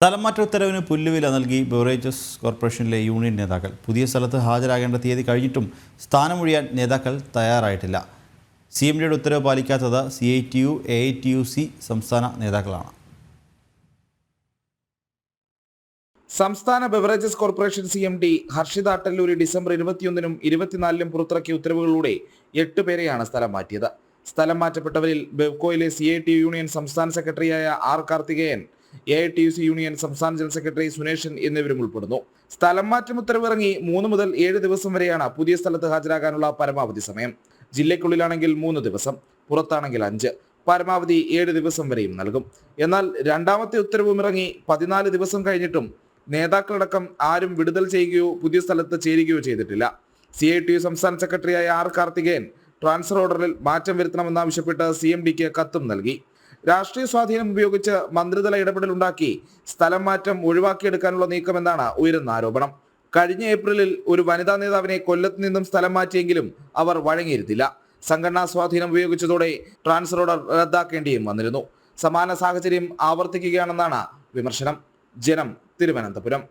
സ്ഥലംമാറ്റ ഉത്തരവിന് പുല്ലുവില നൽകി ബെവറേജസ് കോർപ്പറേഷനിലെ യൂണിയൻ നേതാക്കൾ. പുതിയ സ്ഥലത്ത് ഹാജരാകേണ്ട തീയതി കഴിഞ്ഞിട്ടും സ്ഥാനമൊഴിയാൻ നേതാക്കൾ തയ്യാറായിട്ടില്ല. CMDയുടെ ഉത്തരവ് പാലിക്കാത്തത് CITU, AITUC സംസ്ഥാന നേതാക്കളാണ്. സംസ്ഥാന beverages corporation CMD Harshitha Attaluri December 21-നും 24-നും പുറത്തിറക്കിയ ഉത്തരവുകളിലൂടെ 8 പേരെയാണ് സ്ഥലം മാറ്റിയത്. സ്ഥലം മാറ്റപ്പെട്ടവരിൽ ബെവ്കോയിലെ CITU യൂണിയൻ സംസ്ഥാന സെക്രട്ടറിയായ R. കാർത്തികേയൻ, AITUC യൂണിയൻ സംസ്ഥാന ജനറൽ സെക്രട്ടറി സുനേഷൻ എന്നിവരും ഉൾപ്പെടുന്നു. സ്ഥലം മാറ്റം ഉത്തരവിറങ്ങി 3 മുതൽ 7 ദിവസം വരെയാണ് പുതിയ സ്ഥലത്ത് ഹാജരാകാനുള്ള പരമാവധി സമയം. ജില്ലയ്ക്കുള്ളിലാണെങ്കിൽ 3 ദിവസം, പുറത്താണെങ്കിൽ 5, പരമാവധി 7 ദിവസം വരെയും നൽകും. എന്നാൽ രണ്ടാമത്തെ ഉത്തരവും ഇറങ്ങി 14 ദിവസം കഴിഞ്ഞിട്ടും നേതാക്കളടക്കം ആരും വിടുതൽ ചെയ്യുകയോ പുതിയ സ്ഥലത്ത് ചേരുകയോ ചെയ്തിട്ടില്ല. CITU സംസ്ഥാന സെക്രട്ടറിയായ R. കാർത്തികേയൻ ട്രാൻസ്ഫർ ഓർഡറിൽ മാറ്റം വരുത്തണമെന്നാവശ്യപ്പെട്ട് CMDക്ക് കത്തും നൽകി. രാഷ്ട്രീയ സ്വാധീനം ഉപയോഗിച്ച് മന്ത്രിതല ഇടപെടലുണ്ടാക്കി സ്ഥലം മാറ്റം ഒഴിവാക്കിയെടുക്കാനുള്ള നീക്കമെന്നാണ് ഉയരുന്ന ആരോപണം. കഴിഞ്ഞ ഏപ്രിലിൽ ഒരു വനിതാ നേതാവിനെ കൊല്ലത്ത് നിന്നും സ്ഥലം മാറ്റിയെങ്കിലും അവർ വഴങ്ങിയിരുന്നില്ല. സംഘടനാ സ്വാധീനം ഉപയോഗിച്ചതോടെ ട്രാൻസ്ഫർ ഓർഡർ റദ്ദാക്കേണ്ടിയും വന്നിരുന്നു. സമാന സാഹചര്യം ആവർത്തിക്കുകയാണെന്നാണ് വിമർശനം. ജനം, തിരുവനന്തപുരം.